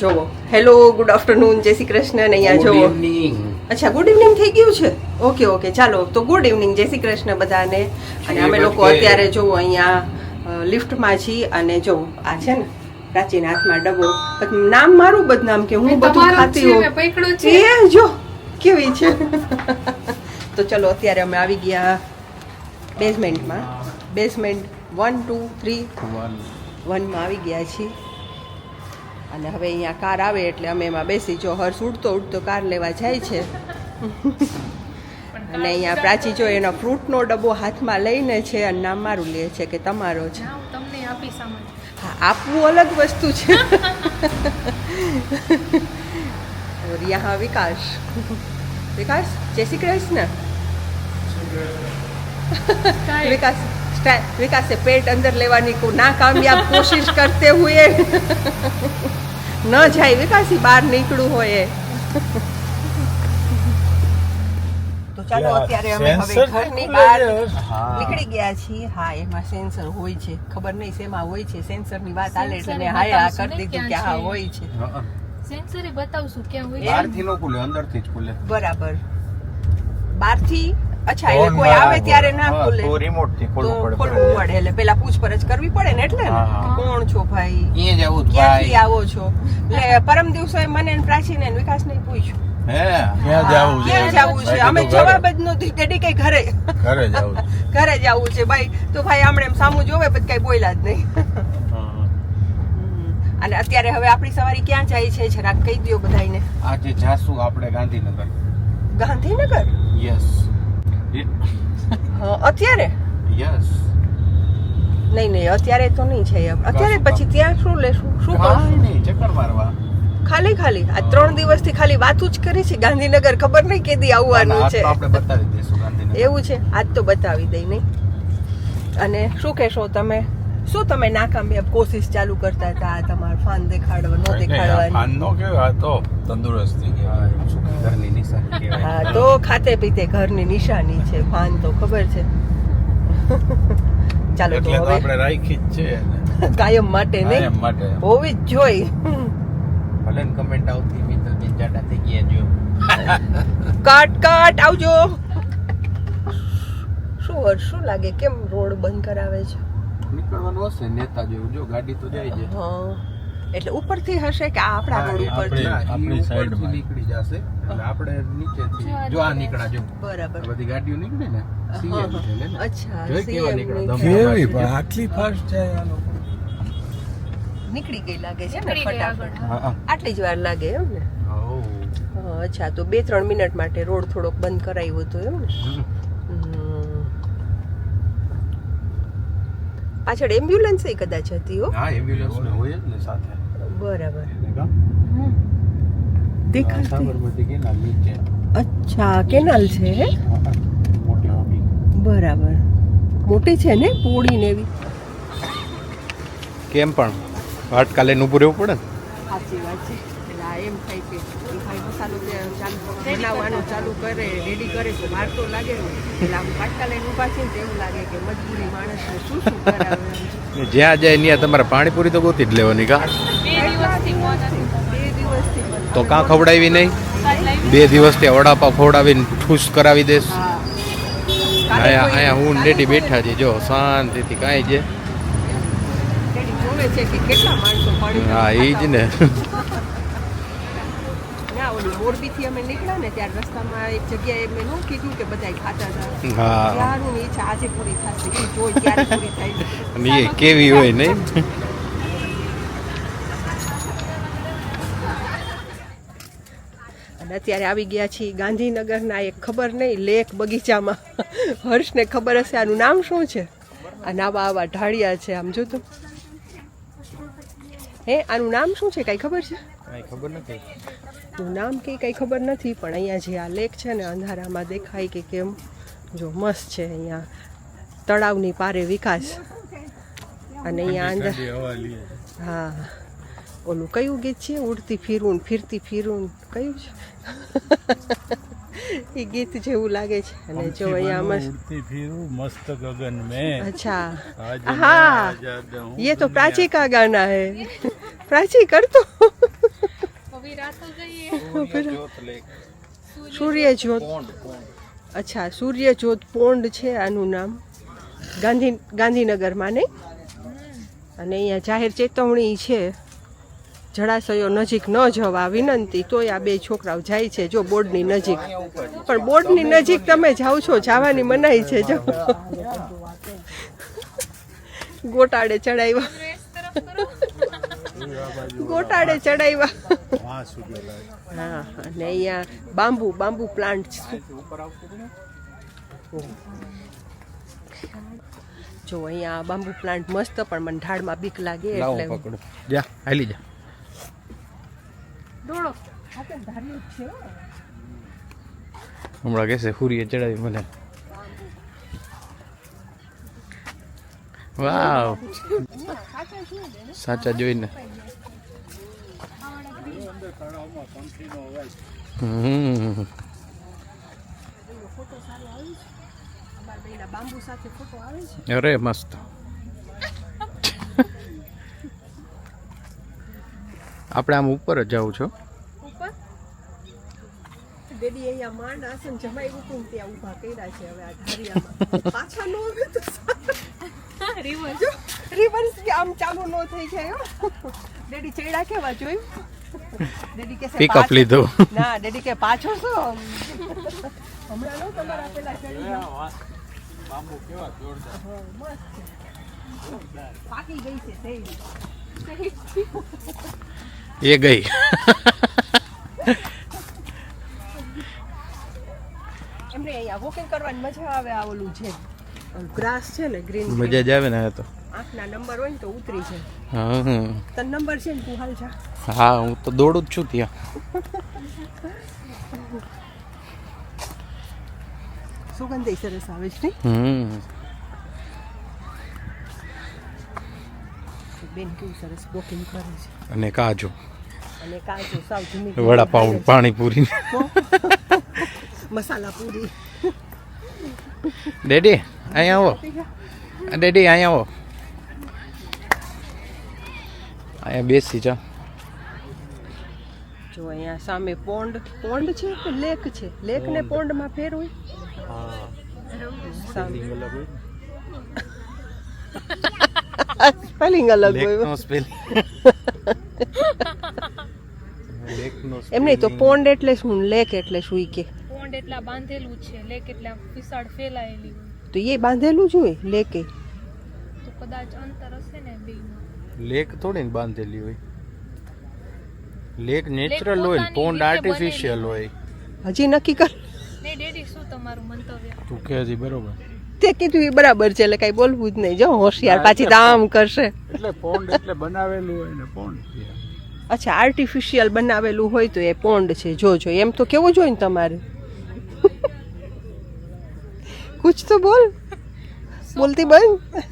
જોવો hello good afternoon જય શ્રી કૃષ્ણ ને અહીંયા જોવો અચ્છા ગુડ ઇવનિંગ થઈ ગયું છે ઓકે ઓકે ચાલો તો ગુડ ઇવનિંગ જય શ્રી કૃષ્ણ બધાને અને અમે લોકો અત્યારે જોવો અહીંયા લિફ્ટમાં છીએ અને જો આ છે ને પ્રાચીન હાથમાં ડબ્બો નામ મારું બદનામ કે હું બધું ખાતી હોઉં એ જો કેવી છે તો ચલો અત્યારે અમે આવી ગયા બેઝમેન્ટમાં બેઝમેન્ટ 1 2 3 1 માં આવી ગયા છીએ અને હવે અહીંયા કાર આવે એટલે અમે એમાં બેસી જો હર્ષ ઉડતો કાર લેવા જાય છે અને અહીંયા પ્રાચી જો એનો ફ્રૂટનો ડબ્બો હાથમાં લઈને છે અને નામ મારું લે છે કે તમારો છે હા આપવું અલગ વસ્તુ છે और यहाँ विकास विकास जय श्री कृष्ण विकास विकास से पेट अंदर लेवानी को नाकामयाब कोशिश करते हुए न जाए विकास बहार નીકળું હોય તો ચાલો અત્યારે અમે હવે ઘરની બહાર નીકળી ગયા છીએ હા એમાં સેન્સર હોય છે ખબર નહીં શેમાં હોય છે સેન્સર ની વાત આલે એટલે મેં હા કરી દીધું કે હા હોય છે સેન્સરે બતાવશું ક્યાં હોય બહારથી નો ખુલે અંદરથી જ ખુલે બરાબર બહારથી અચ્છા એટલે કોઈ આવે ત્યારે ના ખુલે તો રિમોટ થી ખોલવું પડે એટલે પેલા પૂછપરછ કરવી પડે ને એટલે કોણ છો ભાઈ ક્યાં જાવું ક્યાંથી આવો છો એટલે પરમ દિવસે મને ને પ્રાચીને ને વિકાસને પૂછ્યું હે ક્યાં જાવું છે અમે જવાબ જ નહોતી કે કઈ ઘરે જાવું ઘરે જાવું છે ભાઈ તો ભાઈ આમણે એમ સામું જોવે પછી કઈ બોલ્યા જ નહીં અને અત્યારે હવે આપણી સવારી ક્યાં જાય છે જરાક કહી દો બધાને આજે જાસુ આપણે ગાંધીનગર ગાંધીનગર યસ અત્યારે યસ નહીં અત્યારે તો નહીં છે અત્યારે પછી ત્યાં શું લેશું શું કરશું નહીં ચક્કર મારવા ખાલી આ 3 દિવસથી ખાલી વાતું જ કરી છે ગાંધીનગર ખબર નહીં કેદી આવવાનું છે આપણે બતાવી દઈશું ગાંધીનગર એવું છે આજ તો બતાવી દઈ નહીં અને શું કહેશો તમે શું તમે નાકામયાબ કોશિશ ચાલુ કરતા હતા તમારું ફાન દેખાડવા નો દેખાડવાની ફાન નો કહેવાય તો તંદુરસ્તી કહેવાય ઘરની નિશાની કહેવાય હા તો ખાતે પીતે ઘરની નિશાની છે ફાન તો ખબર છે ચાલો તો એટલે તો હવે આપણે રાખી જ છે કાયમ માટે નહીં કાયમ માટે હોવી જ જોઈ ભલે કમેન્ટ આવતી મિત્રબેન જાડા થઈ ગયા જો કાટ આવજો શું લાગે કેમ રોડ બંધ કરાવે છે નીકળવાનું હશે નેતા જેવું જો ગાડી તો જાય છે હા એટલે ઉપરથી હશે કે આ આપણા રોડ ઉપરથી આપણી સાઈડમાં નીકળી જશે એટલે આપણે નીચેથી જો આ નીકળા જો બરાબર બધી ગાડીઓ નીકળે ને સીએમ છે ને અચ્છા જોઈ કેવા નીકળે કેવી પણ આટલી ફાસ્ટ જાય આ લોકો નીકળી ગઈ લાગે છે ને નીકળી ગઈ ફટાફટ હા આટલી જ વાર લાગે એમ ને હા અચ્છા તો 2-3 મિનિટ માટે રોડ થોડોક બંધ કરાવ્યો હતો એમ ને પાછળ એમ્બ્યુલન્સ કદાચ હતી હો હા એમ્બ્યુલન્સ ને હોય જ ને સાથે બરાબર દેખાતી દેખાતી સાબરમતી કેનાલ નીચે અચ્છા કેનાલ છે હે મોટી બરાબર મોટી છે ને પોળી ને એવી કેમ પણ વાટકા લઈને ઉભું રહેવું પડે ને સાચી વાત છે એટલે આ એમ થાય કે ભાઈ મસાલો ચાલુ બનાવવાનું ચાલુ કરે રેડી કરે તો વાર તો લાગે ને એટલે આમ વાટકા લઈને ઊભા છે ને તો એવું લાગે કે મજબૂરી માણસને શું કરાવે જ્યાં જાય ત્યાં તમારે પાણીપુરી તો ગોતી જ લેવાની કા 2 દિવસથી મોન હતી 2 દિવસથી તો કાં ખવડાવી નહીં 2 દિવસથી વડાપાવ ખવડાવીને ઠૂસ કરાવી દેશ અહીંયા હું રેડી બેઠા છે જો શાંતિથી કાંઈ છે જોવે છે કે કેટલા માણસો પાણી હા એ જ ને ના ઓલી મોરબીથી અમે નીકળ્યા ને ત્યારે રસ્તામાં એક જગ્યાએ મેં નું કીધું કે બધાય ખાતા હતા હા ત્યારનું ની ઈચ્છા આજે પૂરી થશે એ જોઈ ક્યારે પૂરી થાય અને એ કેવી હોય નહીં અને અત્યારે આવી ગયા છીએ ગાંધીનગરના એક ખબર નહીં લેક બગીચામાં હર્ષને ખબર હશે આનું નામ શું છે અને આવા ઢાળિયા છે આમ જોતો હે આનું નામ શું છે કઈ ખબર છે કાંઈ ખબર નથી નું નામ કે કઈ ખબર નથી પણ અહીંયા જે આ લેક છે ને અંધારામાં દેખાય કે કેમ જો મસ્ત છે અહીંયા તળાવની પારે વિકાસ અને અહીંયા અંદર હા ઓલું કયું ગીત છે ઉડતી ફીરું ફિરતી ફીરું કયું છે એ ગીત જેવું લાગે છે અને જો અહીંયા मस्त गगन में अच्छा हाँ ये तो प्राची का गाना है प्राची कर तो હવે રાતો જઈએ સૂર્યજ્યોત અચ્છા સૂર્યજ્યોત પોન્ડ છે આનું નામ ગાંધીનગરમાં નહીં અને અહીંયા જાહેર ચેતવણી છે જળાશયો નજીક ન જવા વિનંતી તોય આ બે છોકરાઓ જાય છે જો બોર્ડની નજીક પણ બોર્ડની નજીક તમે જાઓ છો જવાની મનાઈ છે જો ગોટાડે ચડાવ્યા ગોટાડે ચડાવ્યા હા અને અહીંયા બાંબુ પ્લાન્ટ જો અહીંયા બાંબુ પ્લાન્ટ મસ્ત પણ મને ઢાળમાં બીક લાગે એટલે પકડો જા હાલી જા દોડો ધાર્યું છે હમણાં કહેશે હુરીએ ચડાવી મને વાવ સાચા જોઈને બાંબુ સાથે ફોટો આવે છે અરે મસ્ત આપણે આમ ઉપર જ જાઉં છો ઉપર ડેડી અહીંયા માંડ આસન જમાયું હતું ને ત્યાં ઊભા કર્યા છે હવે આ ધારિયામાં પાછા નો આવે તો રિવર્સ કે આમ ચાલુ નો થઈ જાય હો ડેડી ચેડા કેવા જોયું ડેડી કે પિકઅપ લીધું ના ડેડી કે પાછો શું હમણાં નો તમારા પેલા ચડી ગયા બાંબુ કેવા જોરદાર પાકી ગઈ છે થઈ એ ગઈ એમને અહીંયા વોકિંગ કરવાની મજા આવે આ ઓલું છે ગ્રાસ છે ને ગ્રીન મજા જ આવે ને આ તો આંખના નંબર હોય ને તો ઉતરી છે હા તન નંબર છે ને તું હાલ જા હા હું તો દોડું જ છું ત્યાં સુગંધ સરસ આવે છે બેન કેવું સરસ વોકિંગ કરે છે અને કાજુ અને કાજુ સાવ જૂની વડાપાઉં પાણીપુરી મસાલા પૂરી ડેડી અહીંયા આવો ડેડી અહીંયા આવો અહીંયા બેસી જા જો અહીંયા સામે પોન્ડ છે કે લેક છે લેક ને પોન્ડ માં ફેર હોય સ્પેલિંગ અલગ હોય એમ નહીં તો પોન્ડ એટલે શું લેક એટલે શું કે પોન્ડ એટલા બાંધેલું છે લેક એટલે વિશાળ ફેલાયેલી હોય તો એ બાંધેલું જ હોય લેકે તો કદાચ અંતર હશે ને બેમાં લેક થોડી ને બાંધેલી હોય લેક નેચરલ હોય ને પોન્ડ આર્ટિફિશિયલ હોય હજી નક્કી કર નહીં ડેડી શું તમારું મંતવ્ય તું કહે છે બરોબર તે કીધું એ બરાબર છે એટલે કઈ બોલવું જ નહીં જો હોશિયાર પાછી તો આમ કરશે એટલે પોન્ડ એટલે બનાવેલું હોય ને પોન્ડ અચ્છા આર્ટિફિશિયલ બનાવેલું હોય તો એ પોન્ડ છે જોજો એમ તો કેવું જોઈએ ને તમારે કુછ તો બોલ બોલતી બંધ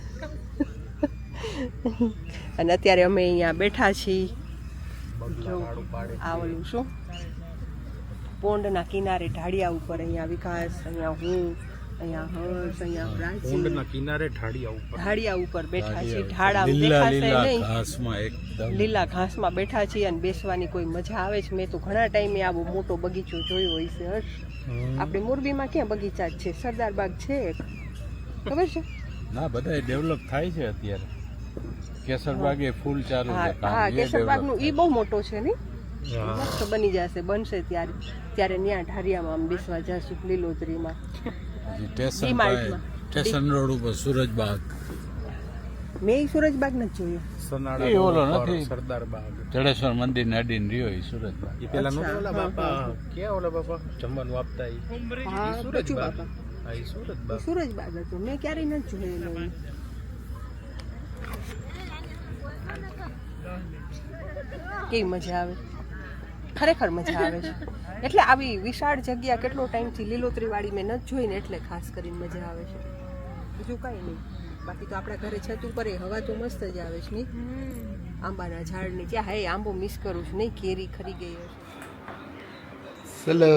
અને અત્યારે અમે અહીંયા બેઠા છીએ જો આ ઓલું શું પોન્ડના કિનારે ઢાળિયા ઉપર અહીંયા વિકાસ અહીંયા હું અહીંયા હર્ષ અહીંયા પ્રાચી પોન્ડના કિનારે ઢાળિયા ઉપર બેઠા છીએ ઢાળા દેખાશે નહીં લીલા ઘાસમાં બેઠા છીએ અને બેસવાની કોઈ મજા આવે છે મેં તો ઘણા ટાઈમે આવો મોટો બગીચો જોયો હોય છે હર્ષ આપણે મોરબીમાં ક્યાં બગીચા છે સરદાર બાગ છે એક ખબર છે ના બધા ડેવલપ થાય છે અત્યારે કેસરબાગ એ ફૂલ ચાલુ છે હા કેસરબાગ નું ઈ બહુ મોટો છે ને મસ્ત બની જશે બનશે ત્યારે ત્યાં ઢારિયામાં આમ બેસવા જશું લીલોતરીમાં સ્ટેશન રોડ ઉપર સુરજબાગ મેં સુરજબાગ નથી જોયું એ ઓલો નથી સરદાર બાગ જડેશ્વર મંદિર ને અડીને રહ્યો એ સુરજબાગ એ પેલા નહોતા ઓલા બાપા ક્યાં ઓલા બાપા જમવાનું આપતા હા બચુ બાપા એ સુરત બાગ સુરજબાગ હતું મેં ક્યારેય નથી જોયેલું કેવી મજા આવે ખરેખર મજા આવે છે એટલે આવી વિશાળ જગ્યા કેટલો ટાઈમથી લીલોતરી વાળી મેં નથી જોઈ ને એટલે ખાસ કરીને મજા આવે છે બીજું કાંઈ નહીં બાકી તો આપણા ઘરે છત ઉપર હવા તો મસ્ત જ આવે છે નહીં આંબાના ઝાડની ત્યાં હે આંબો મિસ કરું છું નહીં કેરી ખરી ગઈ હશે ચલો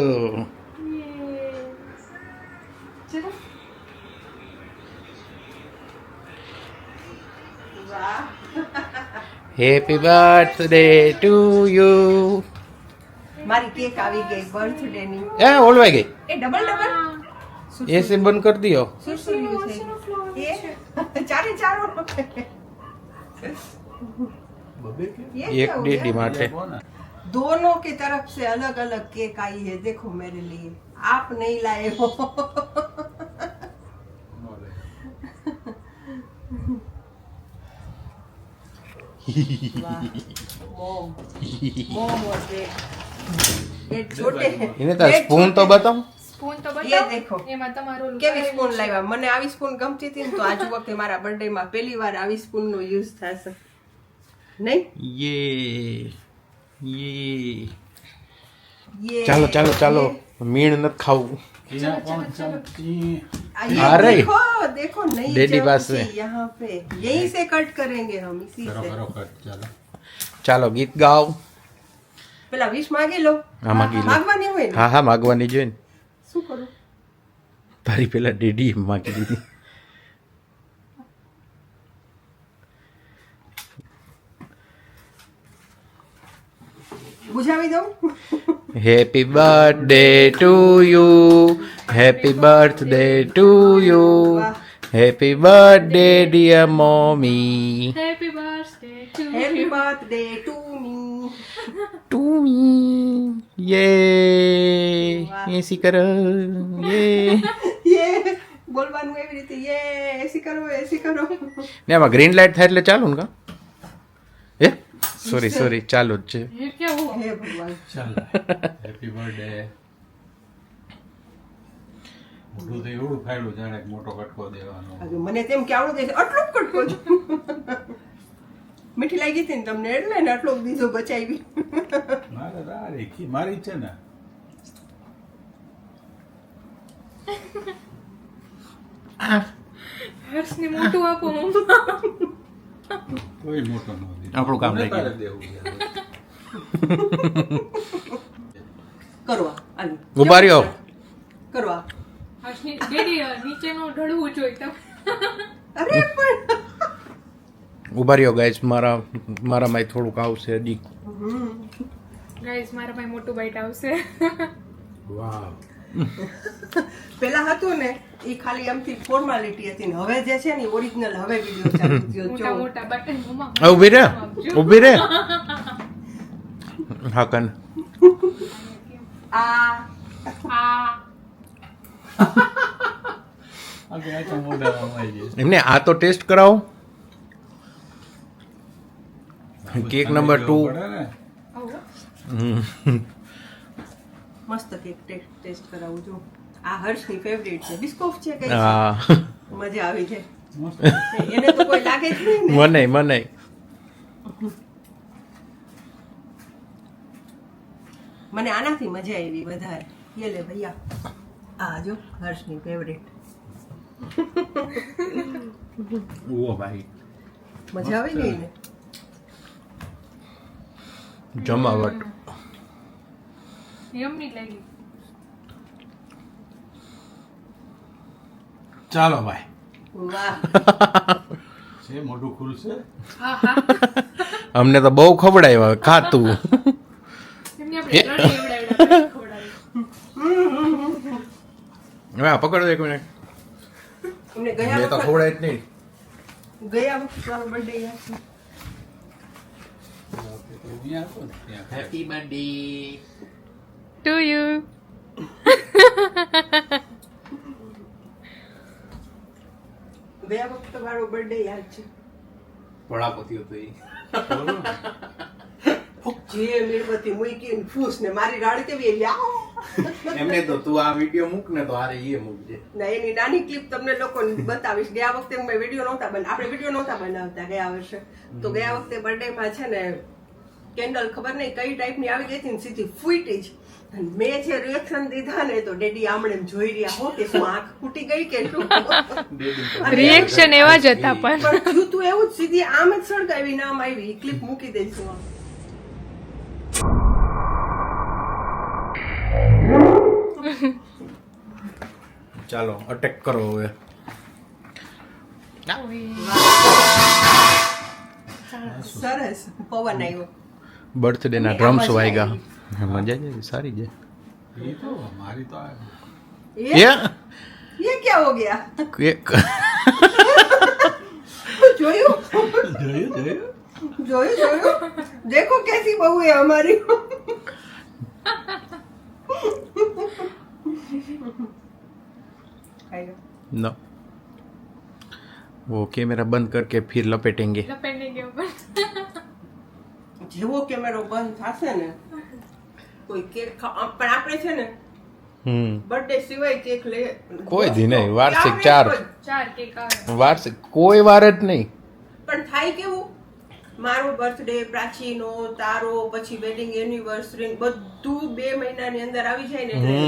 હેપી બર્થડે ટુ યુ મારી કેક આવી ગઈ બર્થડે ની. એ ઓલવાઈ ગઈ. એ ડબલ એસી બંધ કરી દિયો. સુસુર્યું છે એ ચારે ચારો ये એક क्या हो डेडी गया? માટે दोनों की तरफ से अलग अलग केक आई है देखो मेरे लिए आप नहीं लाए हो वाह मॉम मॉम और ये छोटे એને તાર સ્પૂન તો બતાવ. સ્પૂન તો ये બતાવો देखो એમાં તમારું કેવી સ્પૂન લાવ્યા મને આવી સ્પૂન ગમતી હતી ને તો આજ વખતે મારા બર્થડે માં પહેલી વાર આવી સ્પૂન નો યુઝ થશે નહીં ये ચાલો ચાલો ચાલો મીણ નથી ખાવું. यहाँ कौन चमची ये अरे देखो देखो नहीं डेडी पास चमची में। यहाँ पे यहीं से कट करेंगे हम इसी करो से करो कट चलो ચાલો ગીત ગાઓ. પેલા વિશ માગી લો હા માગી લો. માગવાની હોય ને હા હા માગવાની જોઈએ ને. શું કરું તારી પેલા ડેડી માગી દીધી. બુઝાવી દઉં happy birthday to you, happy birthday to you, happy birthday dear મમ્મી, happy birthday to happy birthday to me to me. યે એસી કરો યે. યે બોલવાનું એવી રીતે યે એસી કરો ને આમાં ગ્રીન લાઇટ થાય એટલે ચાલુ ને કા? એ સોરી સોરી ચાલુ જ છે. ये क्या हुआ હે ભગવાન चल हैप्पी बर्थडे મોટું તો એવડું ફાયડું જાણે કે મોટો કટકો દેવાનો આજે મને તેમ કે આવડું દેશે આટલું જ કટકો છો મીઠી લાગી હતી ને તમને એટલે ને આટલો બીજો બચાવી મારે મારી છે ને હર્ષને મોટું આપો મમ્મા કોઈ મોટો ન દીધો. આપણું કામ થઈ ગયું. તારે દેવું છે. કરવા આલુ ઉભા રહ્યો. કરવા હર્ષની ડેડી નીચેનું ઢળવું જોઈએ તમે અરે પણ ઉભા રહ્યો ગાઈસ, મારામાં થોડુંક આવશે હજી. ગાઈસ મારા ભાઈ મોટું બાઈટ આવશે વાવ પેલા હતું ને એ ખાલી આમથી ફોર્માલિટી હતી ને હવે જે છે ને ઓરિજિનલ હવે વિડિયો ચાલુ થયો મોટા જો મોટા બટન મમ્મા આ ઊભી રે ઊભી રે. હા કન આ આ આ તો મોઢામાં આવી ગઈ. એમને આ તો ટેસ્ટ કરાવો. Cake number 2. પડે ને. મસ્ત કેક ટેસ્ટ કરાવું જો આ હર્ષની ફેવરિટ છે બિસ્કોફ છે કઈ હા મજા આવી છે મસ્ત. એને તો કોઈ લાગે જ નહીં ને મને મને આનાથી મજા આવી વધારે યે લે ભૈયા આ જો હર્ષની ફેવરિટ ઓ ભાઈ મજા આવી ગઈ ને જમાવટ. યમ્મી લાગી ચાલો ભાઈ વાહ છે મોઢું ખુલશે હા હા અમને તો બહુ ખવડાવ્યા ખાતું. એમને આપણે ત્રણ એવડા ખવડાવી હવે આ પકડો એક મિનિટ. અમને મેં ગયા તો વખત ખવડાય જ નહીં. ગયા વખત મારો બર્થડે યાદ છે અહીંયા આપો ને ત્યાં. Happy birthday. ટુ યુ ગયા વખત મારો બર્થડે યાદ છે વડાપતિ હતો એ. જે મીણબત્તી મૂકી ને ફૂસ ને મારી રાડ કેવી એવી આવો એમને તો તું આ વિડિયો મૂક ને તો આરે એ મૂકજે. ના એની નાની ક્લિપ તમને લોકોને બતાવીશ ગયા વખતે મેં વિડીયો આપણે વિડીયો નહોતા બનાવતા ગયા વર્ષે તો ગયા વખતે બર્થડે માં છે ને કેન્ડલ ખબર નહીં કઈ ટાઈપની આવી ગઈ હતી ને સીધી ફૂટી જ અને મેં જે રિએક્શન દીધા ને તો ડેડી આમણે એમ જોઈ રહ્યા હો કે શું આંખ ફૂટી ગઈ કે શું રિએક્શન એવા જ હતા પણ પણ થયું તું એવું જ સીધી આમ જ સળગાવી નામ આવી ક્લિપ મૂકી દઈશું આમ. ચાલો અટેક કરો હવે. સરસ પવન આવ્યો બર્થડે ના ડ્રમ્સ વાગ્યા. મજા જાય સારી જાય એ તો મારી તો આ ये क्या हो गया કેક જોયું જોયું જોયું देखो कैसी बहू है हमारी नो वो कैमरा बंद करके फिर लपेटेंगे લપેટને કે ઉપર જેવો કેમેરો બંધ થશે ને કોઈ કેક પણ આપણે છે ને બર્થડે સિવાય કેક લે કોઈ દી નહીં વાર્ષિક 4 કેક આવે વાર્ષિક કોઈ વાર જ નહીં પણ થાય કેવું મારો બર્થડે પ્રાચીનો તારો પછી વેડિંગ એનિવર્સરી બધું 2 મહિનાની અંદર આવી જાય ને એટલે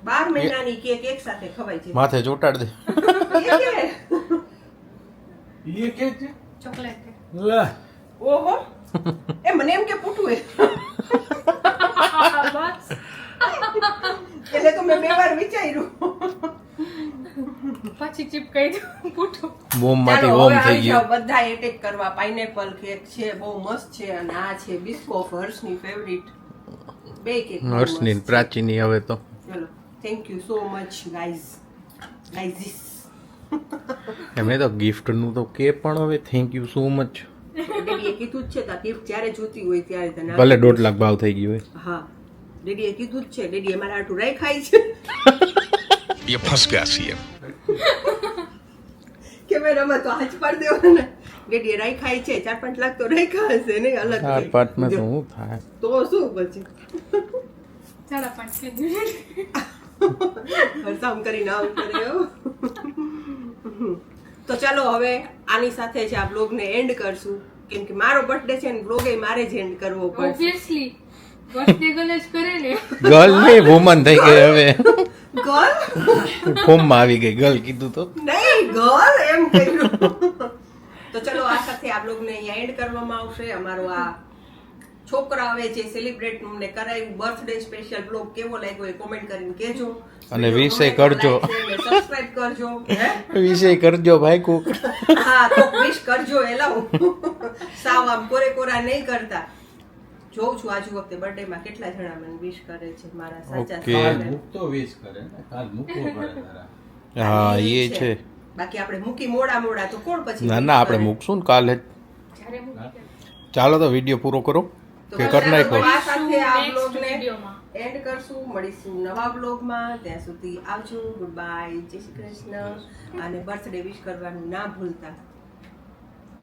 12 મહિનાની કેક એક સાથે ખવાય છે માથે ચોટાડ દે એ કે છે ચોકલેટ કેક લે ઓહો એ મને એમ કે પૂઠું હે બસ એટલે તો મેં 2 વાર વિચાર્યું પછી ચીપકાઈ દઉં પૂઠું બોમ માંથી ચાલો, ઓમ હવે થઈ આવી જાઓ ગયું બધા એટેક કરવા પાઇનેપલ કેક છે બહુ મસ્ત છે અને આ છે બિસ્કોફ હર્ષની ફેવરિટ બે કેક હર્ષની ને પ્રાચીની હવે તો ચલો thank you so much guys મેં તો ગિફ્ટ નું તો કે પણ હવે થેન્ક યુ સો મચ ડેડીએ કીધું જ છે કે ગિફ્ટ જ્યારે જોતી હોય ત્યારે તને ભલે 1.5 લાખ ભાવ થઈ ગયો હોય હા ડેડીએ કીધું જ છે ડેડીએ મારા હાટું રાઈ ખાઈ છે ये फंस गया सीएम કેમેરામાં તો હાથ પાડ દેવાનો ને ડેડીએ રાઈ ખાઈ છે 4-5 લાખ તો રાઈ ખાશે નહીં અલગ આ થી. પાર્ટમાં તો જો, હું થાય તો શું પછી 5.5 કીધું હરસામ કરીને આમ કરે હો. તો ચાલો હવે આની સાથે જ આ બ્લોગને એન્ડ કરશું કેમ કે મારો બર્થડે છે ને બ્લોગ મારે જ એન્ડ કરવો પડશે ઓબ્વિયસલી બર્થડે ગર્લ જ કરે ને ગર્લ નહીં વુમન થઈ ગઈ હવે ગર્લ ફોર્મમાં આવી ગઈ ગર્લ કીધું તો નહીં ગર્લ એમ કહ્યું તો ચલો આ સાથે આ બ્લોગને અહીંયા એન્ડ કરવામાં આવશે અમારો આ છોકરા હવે જે સેલિબ્રેટ અમને કરાયું બર્થડે સ્પેશિયલ બ્લોગ કેવો લાગ્યો એ કોમેન્ટ કરીને કહેજો અને વિશે કરજો. સબસ્ક્રાઇબ કરજો હે વિષય કરજો ભાઈ કુક હા તો વિશ કરજો એલા સાવ આમ કોરે કોરા નહીં કરતા જોઉં છું આજુ વખતે બર્થડે માં કેટલા જણા મને વિશ કરે છે મારા સાચા Okay. કાલ સગાને. મૂકતો વેચ કરે ને કાલ મૂકવો પડે તારા હા એ છે બાકી આપણે મૂકી મોડા તો કોણ પછી ના ના આપણે મૂકશું ને કાલે જ. જ્યારે મૂકી ચાલો તો વિડીયો પૂરો કરો તો કે બસ કરી નાખો આ સાથે આ Next બ્લોગને videoમાં. એન્ડ કરશું મળીશું નવા બ્લોગમાં ત્યાં સુધી આવજો ગુડ બાય જય શ્રી કૃષ્ણ અને બર્થડે વિશ કરવાનું ના ભૂલતા